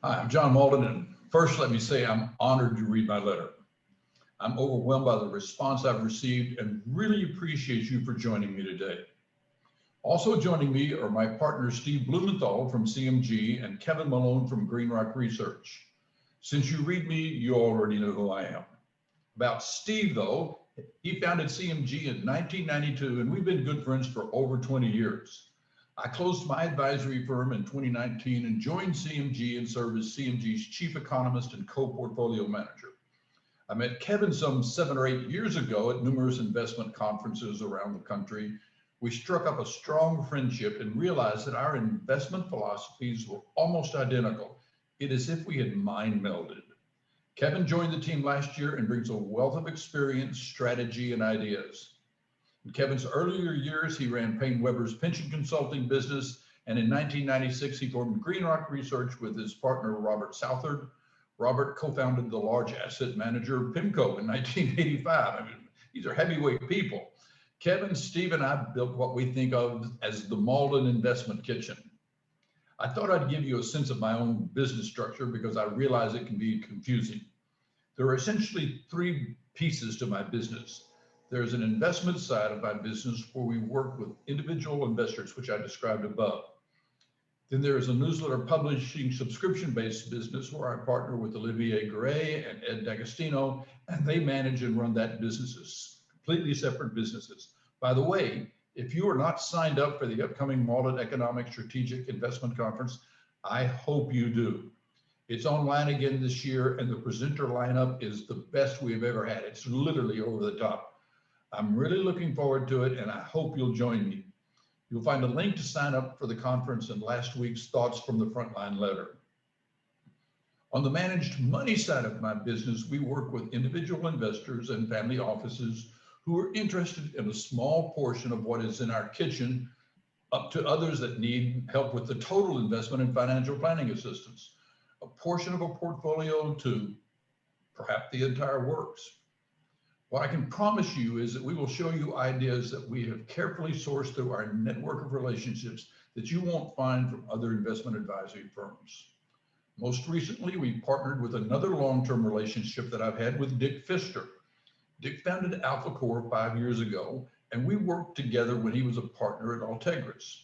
Hi, I'm John Mauldin, and first let me say I'm honored to read my letter. I'm overwhelmed by the response I've received and really appreciate you for joining me today. Also joining me are my partners Steve Blumenthal from CMG and Kevin Malone from Greenrock Research. Since you read me, you already know who I am. About Steve though, he founded CMG in 1992 and we've been good friends for over 20 years. I closed my advisory firm in 2019 and joined CMG and served as CMG's chief economist and co-portfolio manager. I met Kevin some 7 or 8 years ago at numerous investment conferences around the country. We struck up a strong friendship and realized that our investment philosophies were almost identical. It is as if we had mind melded. Kevin joined the team last year and brings a wealth of experience, strategy, and ideas. In Kevin's earlier years, he ran Payne Weber's pension consulting business, and in 1996, he formed Greenrock Research with his partner, Robert Southard. Robert co-founded the large asset manager PIMCO in 1985. I mean, these are heavyweight people. Kevin, Steve, and I built what we think of as the Mauldin investment kitchen. I thought I'd give you a sense of my own business structure because I realize it can be confusing. There are essentially 3 pieces to my business. There's an investment side of my business where we work with individual investors, which I described above. Then there's a newsletter publishing subscription-based business where I partner with Olivier Gray and Ed D'Agostino, and they manage and run that businesses, completely separate businesses. By the way, if you are not signed up for the upcoming Mauldin Economic Strategic Investment Conference, I hope you do. It's online again this year, and the presenter lineup is the best we've ever had. It's literally over the top. I'm really looking forward to it, and I hope you'll join me. You'll find a link to sign up for the conference in last week's Thoughts from the Frontline letter. On the managed money side of my business, we work with individual investors and family offices who are interested in a small portion of what is in our kitchen, up to others that need help with the total investment and financial planning assistance, a portion of a portfolio to perhaps the entire works. What I can promise you is that we will show you ideas that we have carefully sourced through our network of relationships that you won't find from other investment advisory firms. Most recently, we partnered with another long-term relationship that I've had with Dick Pfister. Dick founded AlphaCore 5 years ago, and we worked together when he was a partner at Altegris.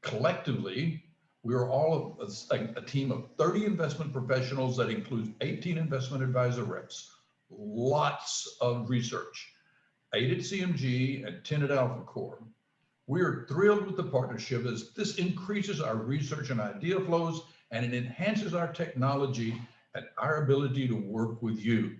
Collectively, we are all a team of 30 investment professionals that includes 18 investment advisor reps. Lots of research, 8 at CMG and 10 at AlphaCore. We are thrilled with the partnership as this increases our research and idea flows, and it enhances our technology and our ability to work with you.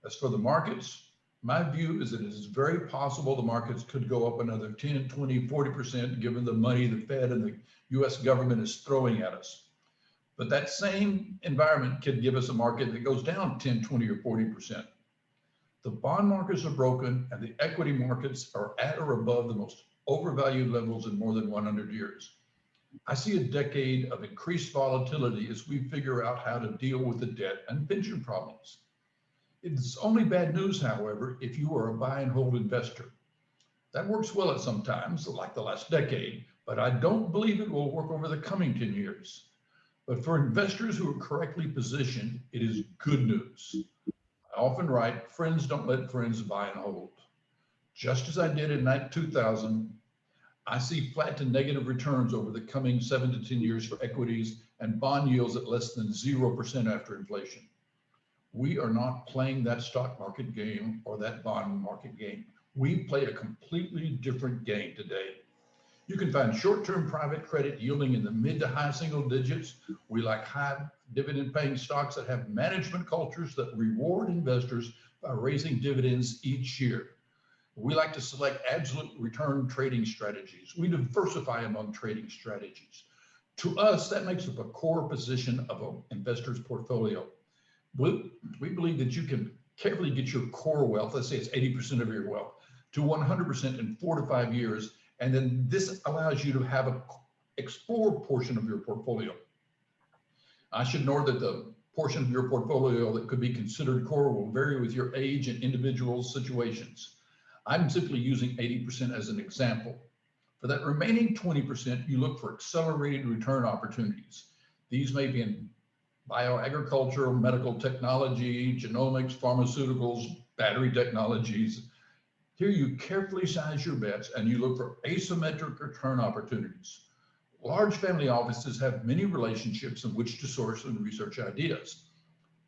As for the markets, my view is that it is very possible the markets could go up another 10, 20, 40% given the money the Fed and the US government is throwing at us. But that same environment could give us a market that goes down 10, 20, or 40%. The bond markets are broken and the equity markets are at or above the most overvalued levels in more than 100 years. I see a decade of increased volatility as we figure out how to deal with the debt and pension problems. It's only bad news, however, if you are a buy and hold investor. That works well at some times, like the last decade, but I don't believe it will work over the coming 10 years. But for investors who are correctly positioned, it is good news. I often write, friends don't let friends buy and hold. Just as I did in 2000, I see flat to negative returns over the coming 7 to 10 years for equities and bond yields at less than 0% after inflation. We are not playing that stock market game or that bond market game. We play a completely different game today. You can find short-term private credit yielding in the mid to high single digits. We like high dividend paying stocks that have management cultures that reward investors by raising dividends each year. We like to select absolute return trading strategies. We diversify among trading strategies. To us, that makes up a core position of an investor's portfolio. We believe that you can carefully get your core wealth, let's say it's 80% of your wealth, to 100% in 4 to 5 years. And then this allows you to have an explore portion of your portfolio. I should note that the portion of your portfolio that could be considered core will vary with your age and individual situations. I'm simply using 80% as an example. For that remaining 20%, you look for accelerated return opportunities. These may be in bioagriculture, medical technology, genomics, pharmaceuticals, battery technologies. Here you carefully size your bets and you look for asymmetric return opportunities. Large family offices have many relationships in which to source and research ideas.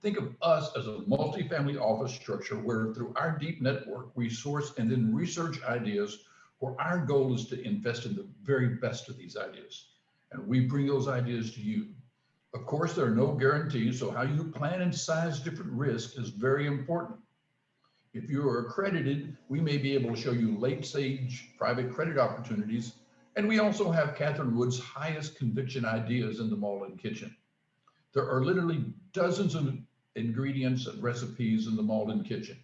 Think of us as a multifamily office structure where through our deep network, we source and then research ideas where our goal is to invest in the very best of these ideas. And we bring those ideas to you. Of course, there are no guarantees, so how you plan and size different risks is very important. If you are accredited, we may be able to show you late stage private credit opportunities. And we also have Catherine Wood's highest conviction ideas in the Mauldin kitchen. There are literally dozens of ingredients and recipes in the Mauldin kitchen.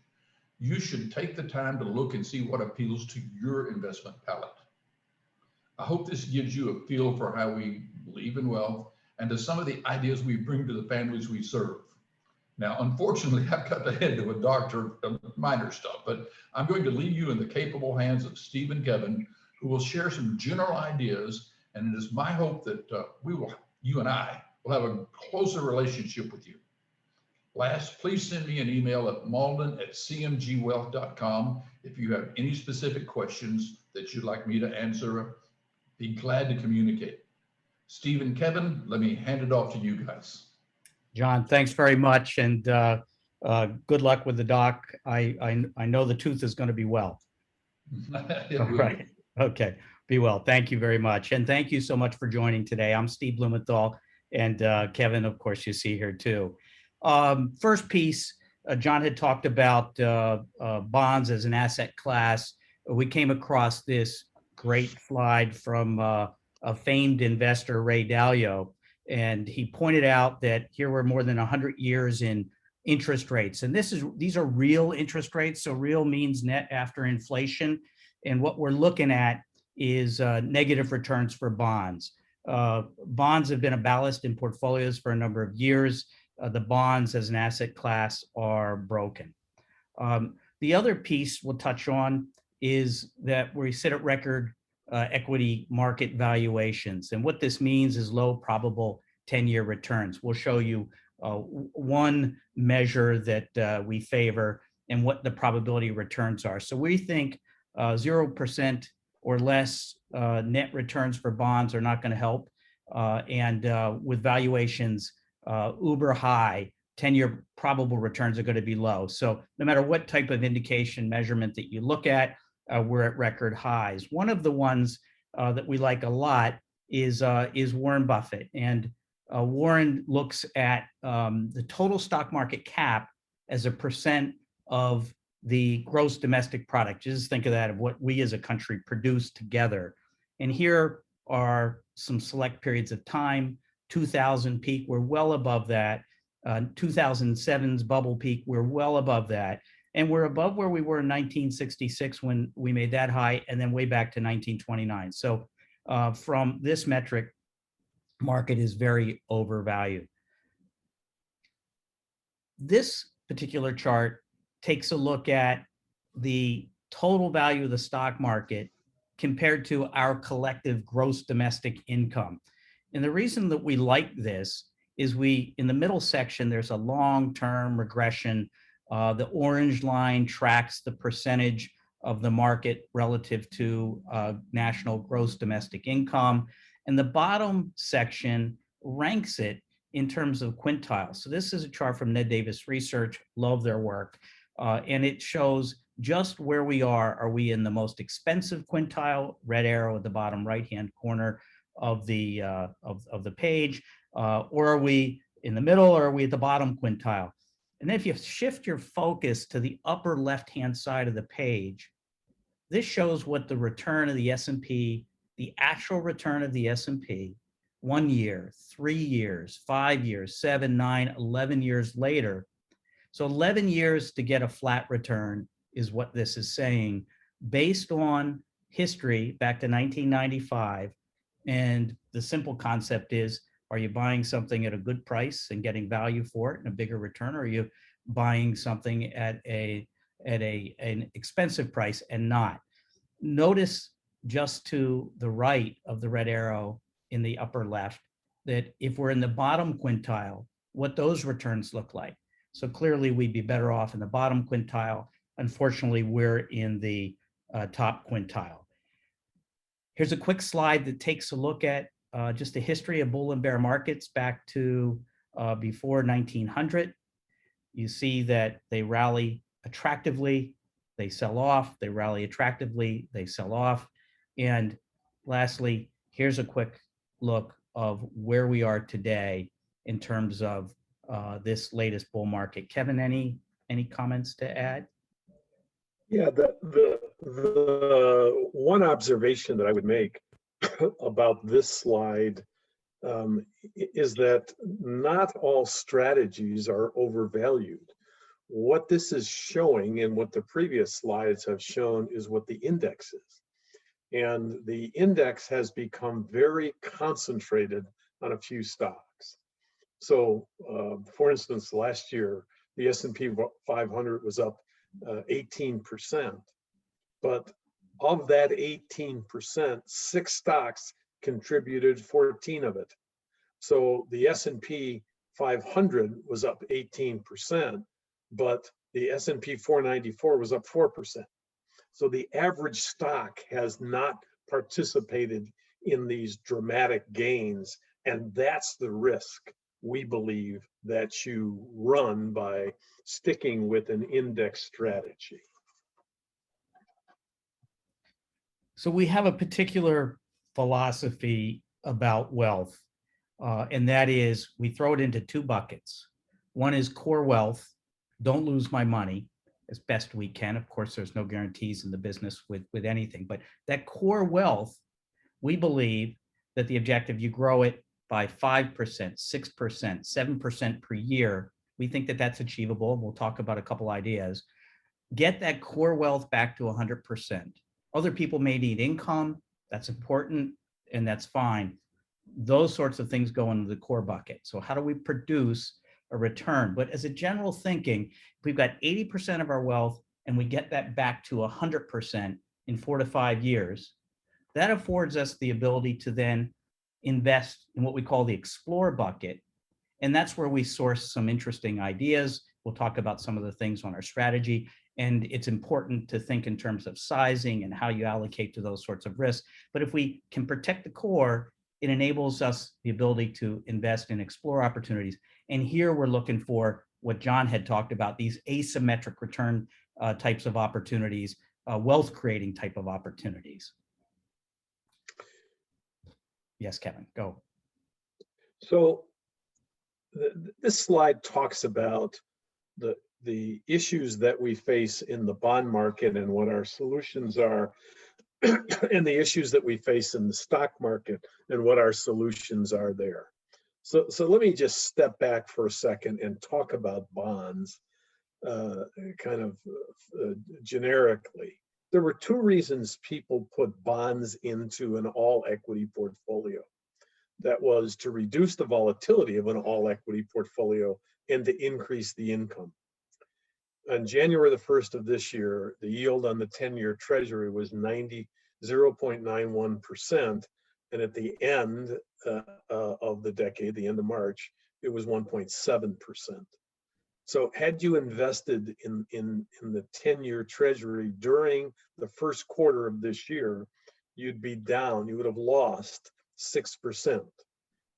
You should take the time to look and see what appeals to your investment palette. I hope this gives you a feel for how we believe in wealth and to some of the ideas we bring to the families we serve. Now, unfortunately, I've got to head to a doctor, minor stuff, but I'm going to leave you in the capable hands of Steve and Kevin, who will share some general ideas. And it is my hope that you and I will have a closer relationship with you. Last, please send me an email at mauldin@cmgwealth.com if you have any specific questions that you'd like me to answer. Be glad to communicate. Steve and Kevin, let me hand it off to you guys. John, thanks very much, and good luck with the doc. I know the tooth is going to be well. All right. Okay. Be well. Thank you very much, and thank you so much for joining today. I'm Steve Blumenthal, and Kevin, of course, you see here too. First piece, John had talked about bonds as an asset class. We came across this great slide from a famed investor, Ray Dalio. And he pointed out that here we're more than 100 years in interest rates. And these are real interest rates. So real means net after inflation. And what we're looking at is negative returns for bonds. Bonds have been a ballast in portfolios for a number of years. The bonds as an asset class are broken. The other piece we'll touch on is that we sit at record equity market valuations. And what this means is low probable 10-year returns. We'll show you one measure that we favor and what the probability returns are. So we think 0% or less net returns for bonds are not going to help. And with valuations uber high, 10-year probable returns are going to be low. So no matter what type of indication measurement that you look at, we're at record highs. One of the ones that we like a lot is Warren Buffett. And Warren looks at the total stock market cap as a percent of the gross domestic product. Just think of that, of what we as a country produce together. And here are some select periods of time. 2000 peak, we're well above that. 2007's bubble peak, we're well above that. And we're above where we were in 1966 when we made that high, and then way back to 1929. So from this metric, market is very overvalued. This particular chart takes a look at the total value of the stock market compared to our collective gross domestic income. And the reason that we like this is in the middle section, there's a long-term regression. The orange line tracks the percentage of the market relative to national gross domestic income. And the bottom section ranks it in terms of quintiles. So this is a chart from Ned Davis Research, love their work. And it shows just where we are. Are we in the most expensive quintile, red arrow at the bottom right-hand corner of the page, or are we in the middle, or are we at the bottom quintile? And then if you shift your focus to the upper left-hand side of the page, this shows what the return of the S&P, the actual return of the S&P, 1 year, 3 years, 5 years, 7, 9, 11 years later. So 11 years to get a flat return is what this is saying, based on history back to 1995. And the simple concept is, are you buying something at a good price and getting value for it and a bigger return, or are you buying something at an expensive price and not? Notice just to the right of the red arrow in the upper left that if we're in the bottom quintile, what those returns look like. So clearly we'd be better off in the bottom quintile. Unfortunately, we're in the top quintile. Here's a quick slide that takes a look at just the history of bull and bear markets back to before 1900. You see that they rally attractively, they sell off, they rally attractively, they sell off. And lastly, here's a quick look of where we are today in terms of this latest bull market. Kevin, any comments to add? Yeah, the one observation that I would make about this slide is that not all strategies are overvalued. What this is showing and what the previous slides have shown is what the index is. And the index has become very concentrated on a few stocks. So for instance, last year, the S&P 500 was up 18%. But of that 18%, 6 stocks contributed 14 of it. So the S&P 500 was up 18%, but the S&P 494 was up 4%. So the average stock has not participated in these dramatic gains, and that's the risk we believe that you run by sticking with an index strategy. So we have a particular philosophy about wealth, and that is we throw it into 2 buckets. One is core wealth, don't lose my money as best we can. Of course, there's no guarantees in the business with anything, but that core wealth, we believe that the objective, you grow it by 5%, 6%, 7% per year. We think that that's achievable. We'll talk about a couple ideas. Get that core wealth back to 100%. Other people may need income. That's important, and that's fine. Those sorts of things go into the core bucket. So how do we produce a return? But as a general thinking, if we've got 80% of our wealth and we get that back to 100% in 4 to 5 years, that affords us the ability to then invest in what we call the explore bucket. And that's where we source some interesting ideas. We'll talk about some of the things on our strategy. And it's important to think in terms of sizing and how you allocate to those sorts of risks. But if we can protect the core, it enables us the ability to invest in explore opportunities. And here we're looking for what John had talked about, these asymmetric return types of opportunities, wealth creating type of opportunities. Yes, Kevin, go. So this slide talks about the issues that we face in the bond market and what our solutions are, and the issues that we face in the stock market and what our solutions are there. So let me just step back for a second and talk about bonds generically. There were 2 reasons people put bonds into an all equity portfolio. That was to reduce the volatility of an all equity portfolio and to increase the income. On January the 1st of this year, the yield on the 10-year Treasury was 0.91%, and at the end of the decade, the end of March, it was 1.7%. So had you invested in the 10-year Treasury during the first quarter of this year, you'd be down, you would have lost 6%.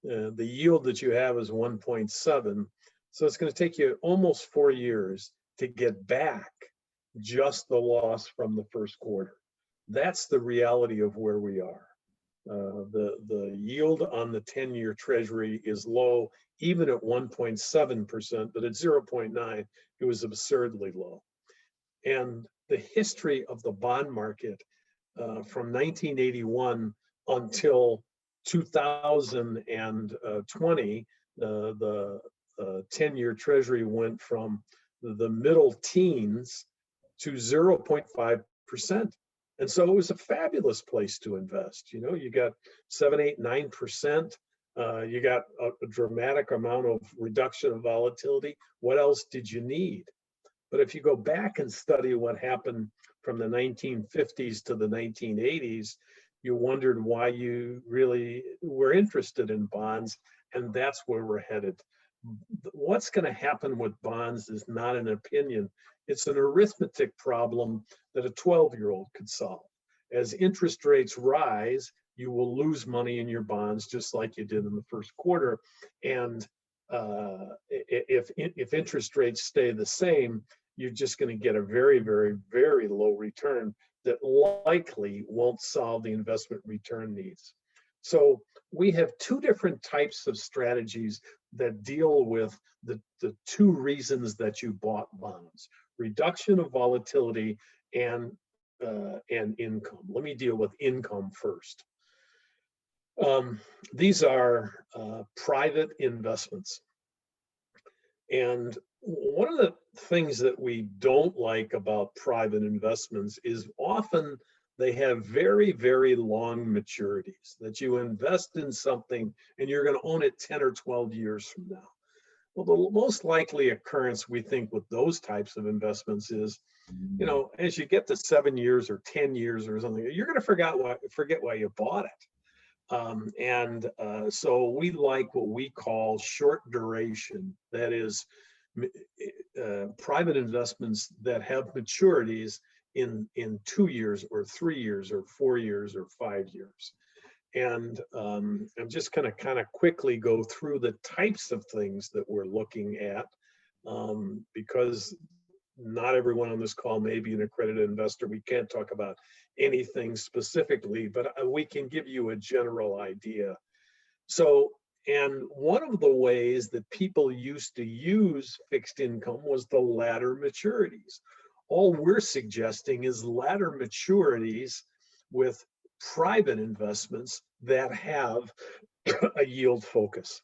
The yield that you have is 1.7, so it's going to take you almost 4 years to get back just the loss from the first quarter. That's the reality of where we are. The yield on the 10-year Treasury is low, even at 1.7%, but at 0.9, it was absurdly low. And the history of the bond market from 1981 until 2020, the 10-year Treasury went from the middle teens to 0.5%. And so it was a fabulous place to invest. You know, you got 7, 8, 9%. You got a dramatic amount of reduction of volatility. What else did you need? But if you go back and study what happened from the 1950s to the 1980s, you wondered why you really were interested in bonds, and that's where we're headed. what's going to happen with bonds is not an opinion. It's an arithmetic problem that a 12-year-old could solve. As interest rates rise, you will lose money in your bonds just like you did in the first quarter. And if interest rates stay the same, you're just going to get a very, very, very low return that likely won't solve the investment return needs. So we have two different types of strategies that deal with the two reasons that you bought bonds: reduction of volatility and income. Let me deal with income first. These are private investments. And one of the things that we don't like about private investments is often they have very, very long maturities, that you invest in something and you're going to own it 10 or 12 years from now. Well, the most likely occurrence we think with those types of investments is, you know, as you get to 7 years or 10 years or something, you're going to forget why you bought it. So we like what we call short duration, that is private investments that have maturities in 2 years or 3 years or 4 years or 5 years. And I'm just going to kind of quickly go through the types of things that we're looking at, because not everyone on this call may be an accredited investor. We can't talk about anything specifically, but we can give you a general idea. So, and one of the ways that people used to use fixed income was the ladder maturities. All we're suggesting is ladder maturities with private investments that have a yield focus.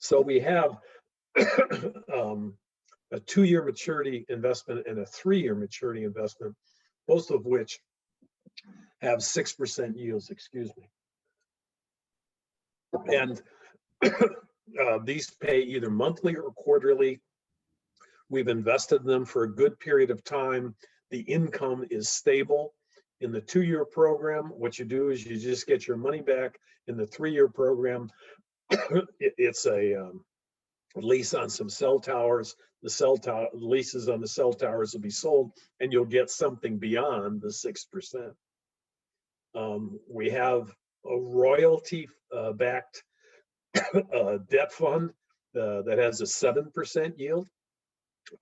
So we have a 2-year maturity investment and a 3-year maturity investment, both of which have 6% yields, excuse me. And these pay either monthly or quarterly. We've invested in them for a good period of time. The income is stable. In the 2-year program, what you do is you just get your money back. In the 3-year program, it's a lease on some cell towers. The leases on the cell towers will be sold, and you'll get something beyond the 6%. We have a royalty-backed debt fund that has a 7% yield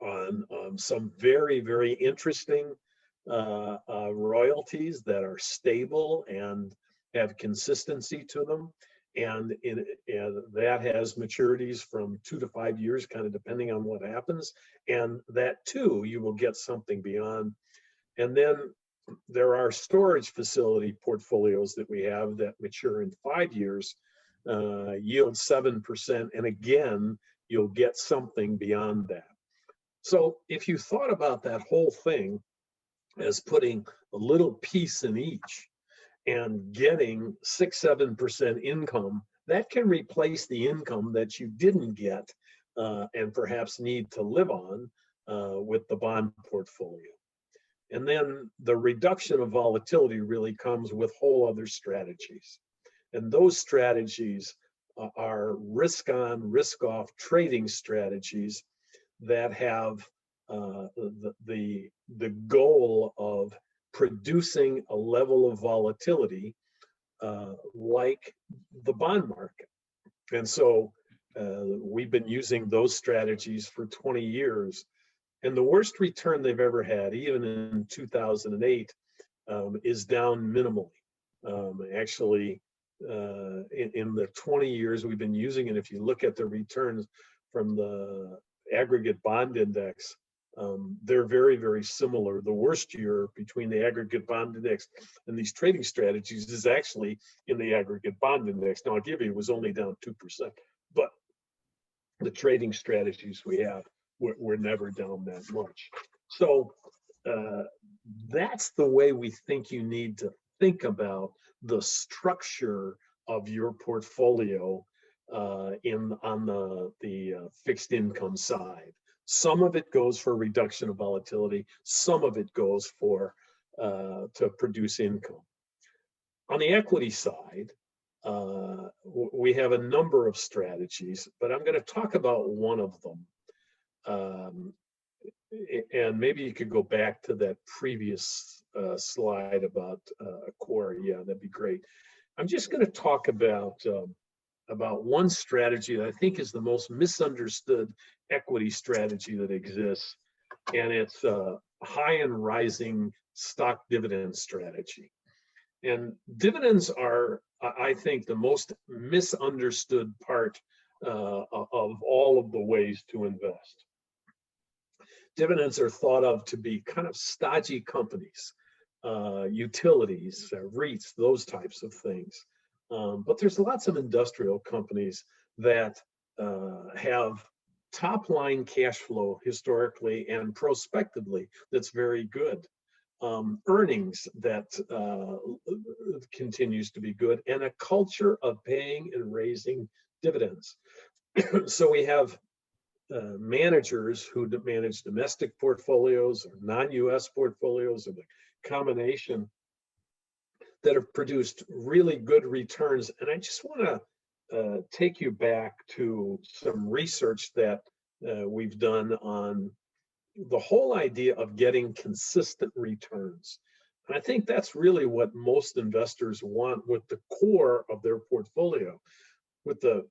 on some very, very interesting royalties that are stable and have consistency to them. And that has maturities from 2 to 5 years, kind of depending on what happens. And that too, you will get something beyond. And then there are storage facility portfolios that we have that mature in 5 years, yield 7%. And again, you'll get something beyond that. So if you thought about that whole thing as putting a little piece in each and getting 6-7% income, that can replace the income that you didn't get and perhaps need to live on with the bond portfolio. And then the reduction of volatility really comes with whole other strategies. And those strategies are risk-on, risk-off trading strategies that have the goal of producing a level of volatility like the bond market. And so we've been using those strategies for 20 years. And the worst return they've ever had, even in 2008, is down minimally. Actually, in the 20 years we've been using it, if you look at the returns from the aggregate bond index, they're very, very similar. The worst year between the aggregate bond index and these trading strategies is actually in the aggregate bond index. Now, I'll give you, it was only down 2%, but the trading strategies we have were never down that much. So that's the way we think you need to think about the structure of your portfolio on the fixed income side. Some of it goes for reduction of volatility. Some of it goes for to produce income. On the equity side, We have a number of strategies, but I'm going to talk about one of them. And maybe you could go back to that previous slide about core. Yeah, that'd be great. I'm just going to talk about one strategy that I think is the most misunderstood equity strategy that exists, and it's a high and rising stock dividend strategy. And dividends are, I think, the most misunderstood part of all of the ways to invest. Dividends are thought of to be kind of stodgy companies, utilities, REITs, those types of things. But there's lots of industrial companies that have top line cash flow historically and prospectively that's very good. Earnings that continues to be good, and a culture of paying and raising dividends. So we have managers who manage domestic portfolios or non-US portfolios, or the combination, that have produced really good returns. And I just want to take you back to some research that we've done on the whole idea of getting consistent returns. And I think that's really what most investors want with the core of their portfolio. With the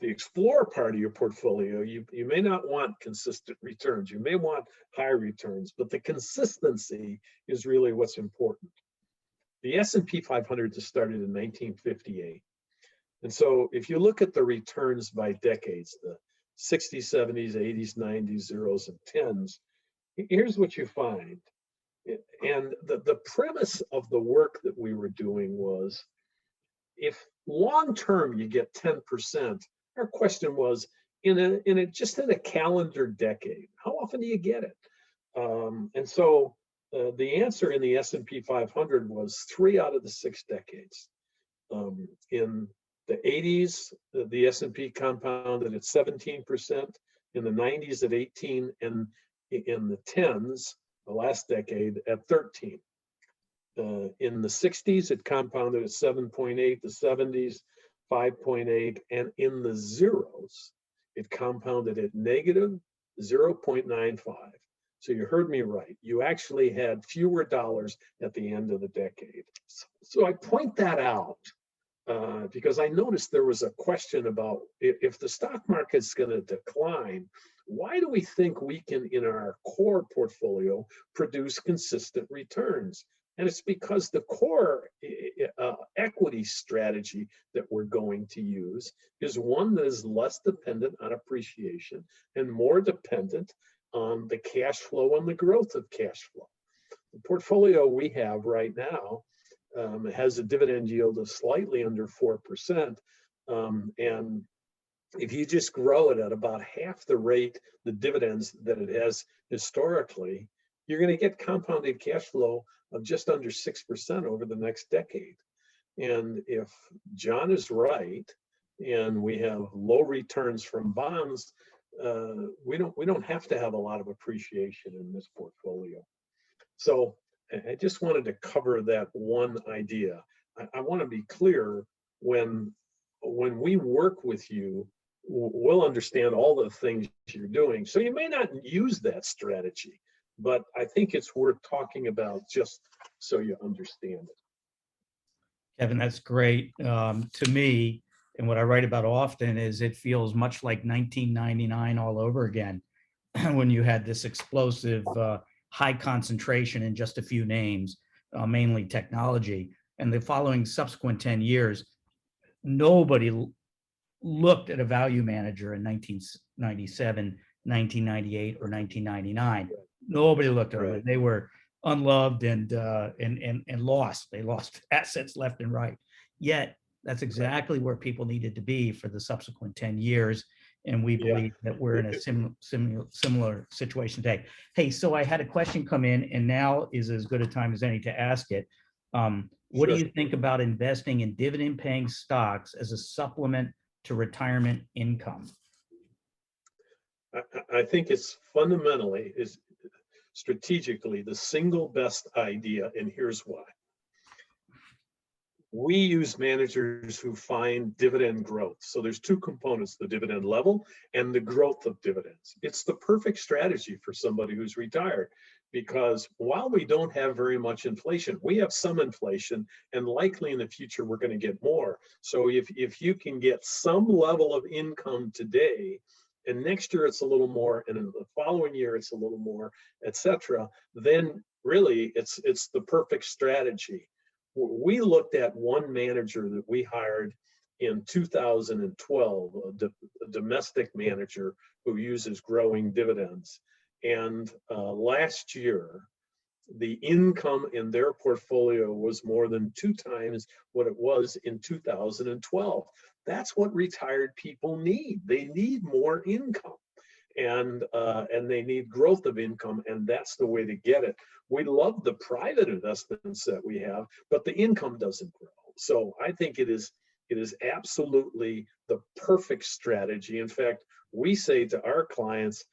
explorer part of your portfolio, you may not want consistent returns. You may want high returns, but the consistency is really what's important. The S&P 500 just started in 1958. And so if you look at the returns by decades, the 60s, 70s, 80s, 90s, zeros, and tens, here's what you find. And the premise of the work that we were doing was, if long term you get 10%, our question was, just in a calendar decade, how often do you get it? And so the answer in the S&P 500 was 3 out of the 6 decades. In the 80s, the S&P compounded at 17%, in the 90s at 18, and in the 10s, the last decade, at 13. In the 60s, it compounded at 7.8, the 70s, 5.8, and in the zeros, it compounded at negative 0.95. So you heard me right. You actually had fewer dollars at the end of the decade. So I point that out because I noticed there was a question about, if the stock market's going to decline, why do we think we can, in our core portfolio, produce consistent returns? And it's because the core equity strategy that we're going to use is one that is less dependent on appreciation and more dependent on the cash flow and the growth of cash flow. The portfolio we have right now has a dividend yield of slightly under 4%. And if you just grow it at about half the rate, the dividends that it has historically, you're going to get compounded cash flow of just under 6% over the next decade. And if John is right, and we have low returns from bonds, we don't have to have a lot of appreciation in this portfolio. So I just wanted to cover that one idea. I want to be clear, when we work with you, we'll understand all the things you're doing. So you may not use that strategy, but I think it's worth talking about just so you understand it. Kevin, that's great. To me, and what I write about often, is it feels much like 1999 all over again, when you had this explosive high concentration in just a few names, mainly technology. And the following subsequent 10 years, nobody looked at a value manager in 1997, 1998, or 1999. Nobody looked at them. They were unloved and lost. They lost assets left and right. Yet that's exactly where people needed to be for the subsequent 10 years. And we believe that we're in a similar situation today. Hey, so I had a question come in, and now is as good a time as any to ask it. What do you think about investing in dividend-paying stocks as a supplement to retirement income? I think it's fundamentally, is strategically, the single best idea, and here's why. We use managers who find dividend growth. So there's two components, the dividend level and the growth of dividends. It's the perfect strategy for somebody who's retired, because while we don't have very much inflation, we have some inflation, and likely in the future we're going to get more. So if you can get some level of income today, and next year it's a little more, and in the following year it's a little more, etc., then really it's the perfect strategy. We looked at one manager that we hired in 2012, a domestic manager who uses growing dividends. And last year, the income in their portfolio was more than 2 times what it was in 2012. That's what retired people need. They need more income, and they need growth of income, and that's the way to get it. We love the private investments that we have, but the income doesn't grow. So I think it is absolutely the perfect strategy. In fact, we say to our clients,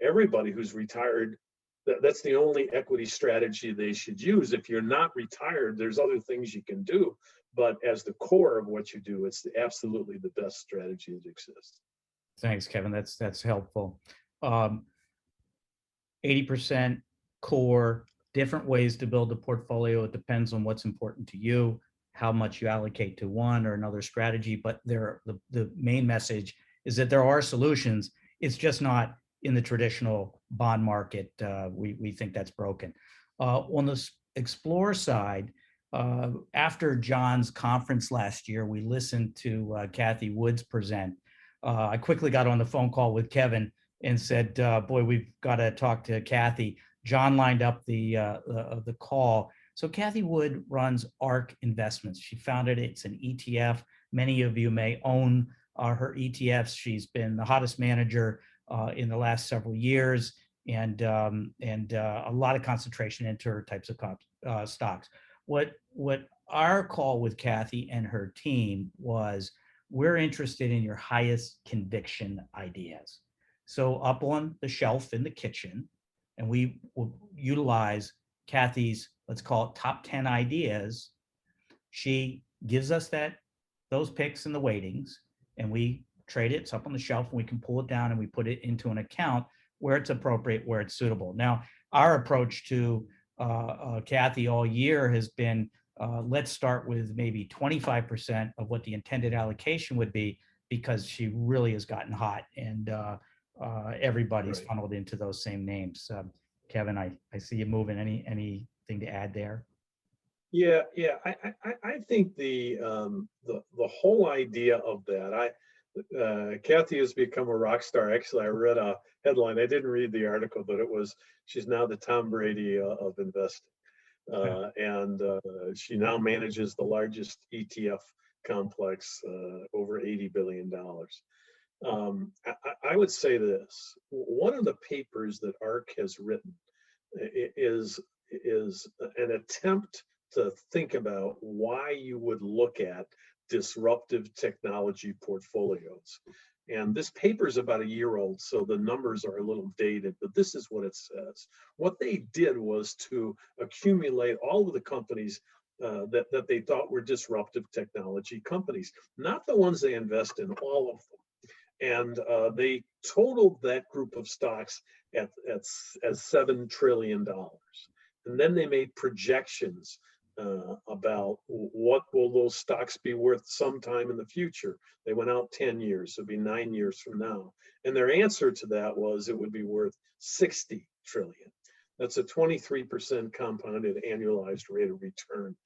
everybody who's retired, that's the only equity strategy they should use. If you're not retired, there's other things you can do, but as the core of what you do, it's absolutely the best strategy that exists. Thanks, Kevin. That's helpful. 80% core, different ways to build a portfolio. It depends on what's important to you, how much you allocate to one or another strategy. But the main message is that there are solutions. It's just not in the traditional bond market. We think that's broken. On the Explore side, after John's conference last year, we listened to Kathy Woods present. I quickly got on the phone call with Kevin and said, boy, we've got to talk to Kathy. John lined up the call. So Kathy Wood runs ARK Investments. She founded it. It's an ETF. Many of you may own her ETFs. She's been the hottest manager in the last several years, and a lot of concentration into her types of stocks. What our call with Kathy and her team was, we're interested in your highest conviction ideas. So up on the shelf in the kitchen, and we will utilize Kathy's, let's call it top 10 ideas. She gives us those picks and the weightings, and we trade it. It's up on the shelf, and we can pull it down and we put it into an account where it's appropriate, where it's suitable. Now, our approach to Kathy all year has been, let's start with maybe 25% of what the intended allocation would be, because she really has gotten hot, and everybody's Right. funneled into those same names. Kevin, I see you moving. Anything to add there? Yeah. I think the whole idea of that, Kathy has become a rock star. Actually, I read a headline. I didn't read the article, but it was, she's now the Tom Brady of investing. And she now manages the largest ETF complex, over $80 billion. I would say this: one of the papers that ARK has written is an attempt to think about why you would look at disruptive technology portfolios. And this paper is about a year old, so the numbers are a little dated, but this is what it says. What they did was to accumulate all of the companies that they thought were disruptive technology companies, not the ones they invest in, all of them. And they totaled that group of stocks at $7 trillion. And then they made projections about what will those stocks be worth sometime in the future. They went out 10 years, so it'd be 9 years from now. And their answer to that was it would be worth 60 trillion. That's a 23% compounded annualized rate of return.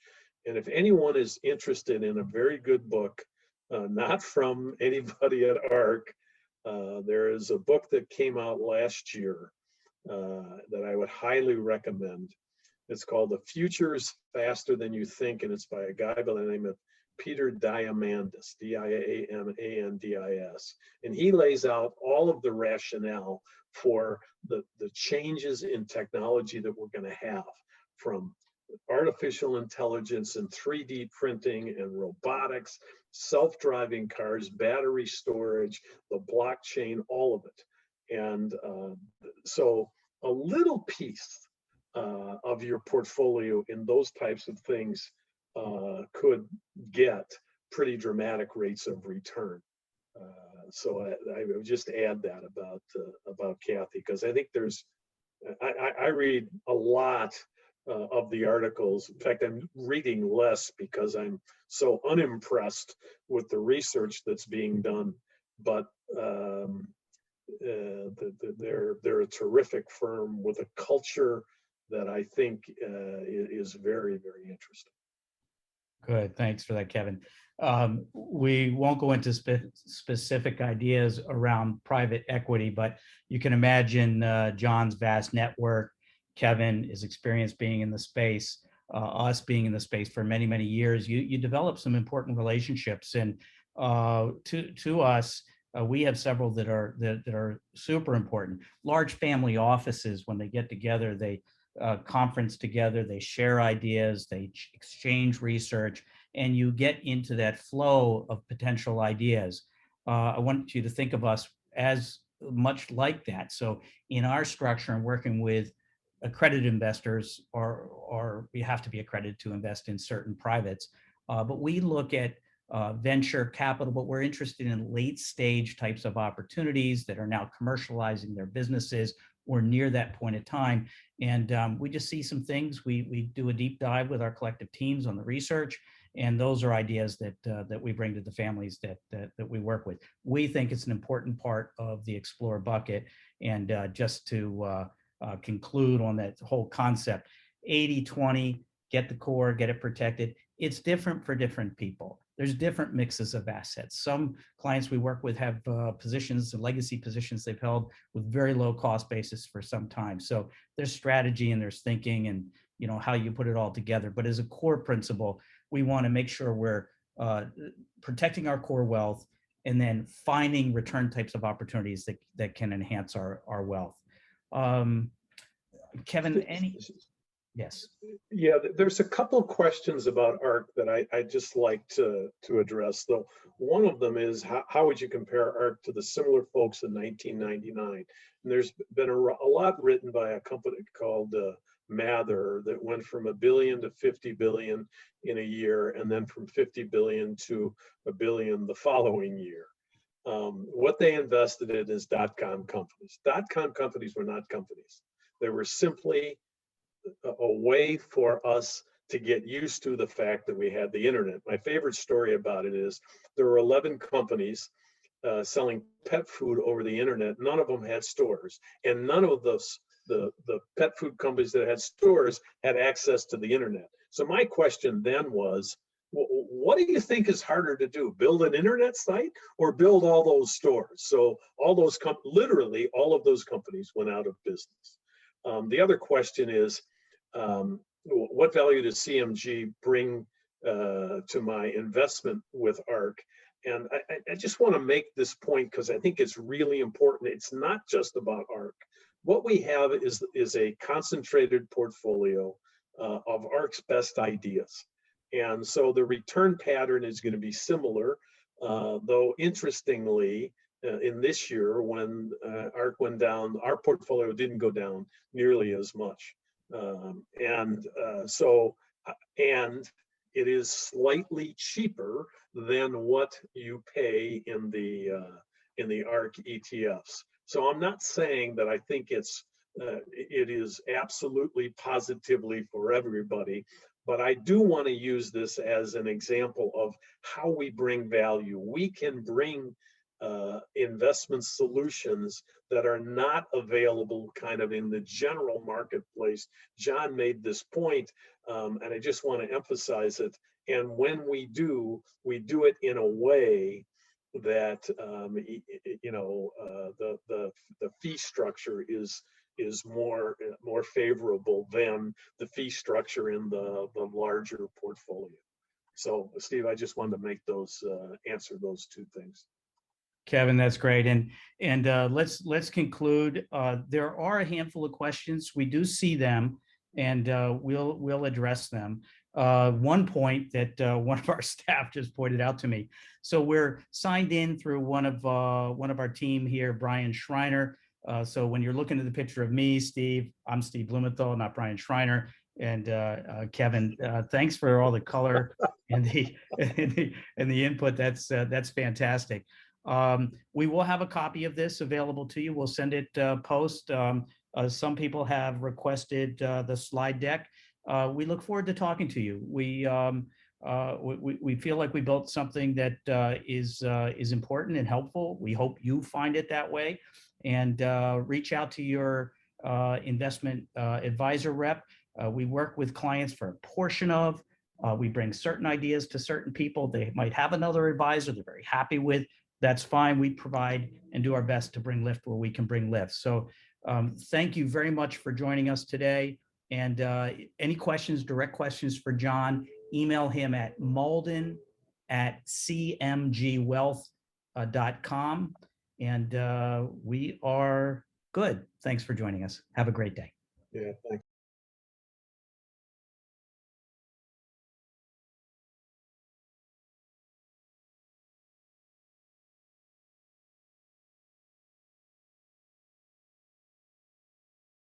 And if anyone is interested in a very good book, not from anybody at ARK, there is a book that came out last year that I would highly recommend. It's called The Future is Faster Than You Think, and it's by a guy by the name of Peter Diamandis, Diamandis. And he lays out all of the rationale for the changes in technology that we're going to have, from artificial intelligence and 3D printing and robotics, self-driving cars, battery storage, the blockchain, all of it. And so a little piece of your portfolio in those types of things could get pretty dramatic rates of return. So I would just add that about Kathy, because I think I read a lot of the articles. In fact, I'm reading less because I'm so unimpressed with the research that's being done. But they're a terrific firm with a culture that I think is very, very interesting. Good. Thanks for that, Kevin. We won't go into specific ideas around private equity, but you can imagine John's vast network, Kevin, his experience being in the space, us being in the space for many, many years. You develop some important relationships, and to us, we have several that are super important. Large family offices, when they get together, they conference together, they share ideas, they exchange research, and you get into that flow of potential ideas. I want you to think of us as much like that. So in our structure and working with accredited investors, or we have to be accredited to invest in certain privates, but we look at venture capital, but we're interested in late stage types of opportunities that are now commercializing their businesses or near that point in time. And we just see some things. We do a deep dive with our collective teams on the research, and those are ideas that we bring to the families that we work with. We think it's an important part of the Explore bucket. And just to conclude on that whole concept, 80-20, get the core, get it protected. It's different for different people. There's different mixes of assets. Some clients we work with have positions, legacy positions they've held with very low cost basis for some time. So there's strategy and there's thinking and how you put it all together. But as a core principle, we want to make sure we're protecting our core wealth and then finding return types of opportunities that can enhance our wealth. Kevin, Yes. Yeah, there's a couple of questions about ARC that I just like to address. Though one of them is how would you compare ARC to the similar folks in 1999? And there's been a lot written by a company called Mather that went from $1 billion to 50 billion in a year, and then from 50 billion to $1 billion the following year. What they invested in is dot-com companies. Dot-com companies were not companies. They were simply a way for us to get used to the fact that we had the internet. My favorite story about it is there were 11 companies selling pet food over the internet. None of them had stores, and none of the pet food companies that had stores had access to the internet. So my question then was, what do you think is harder to do, build an internet site or build all those stores? So all those literally all of those companies went out of business. The other question is, what value does CMG bring to my investment with ARC? And I just want to make this point because I think it's really important. It's not just about ARC. What we have is a concentrated portfolio of ARC's best ideas. And so the return pattern is going to be similar, though interestingly, in this year when ARC went down, our portfolio didn't go down nearly as much. And it is slightly cheaper than what you pay in the ARC ETFs. So I'm not saying that I think it is absolutely positively for everybody, but I do want to use this as an example of how we bring value. We can bring investment solutions that are not available kind of in the general marketplace. John made this point, and I just want to emphasize it. And when we do it in a way that the fee structure is more favorable than the fee structure in the larger portfolio. So, Steve, I just wanted to answer those two things. Kevin, that's great. And let's conclude. There are a handful of questions. We do see them, and we'll address them. One point that one of our staff just pointed out to me. So we're signed in through one of our team here, Brian Schreiner. So when you're looking at the picture of me, Steve, I'm Steve Blumenthal, not Brian Schreiner. Kevin, thanks for all the color and the input. That's fantastic. We will have a copy of this available to you. We'll send it post. Some people have requested the slide deck. We look forward to talking to you. We feel like we built something that is important and helpful. We hope you find it that way, and reach out to your investment advisor rep. We work with clients for a portion of. We bring certain ideas to certain people. They might have another advisor they're very happy with. That's fine. We provide and do our best to bring lift where we can bring lift. So thank you very much for joining us today. And any questions, direct questions for John, email him at mauldin@cmgwealth.com. And we are good. Thanks for joining us. Have a great day. Yeah, thanks.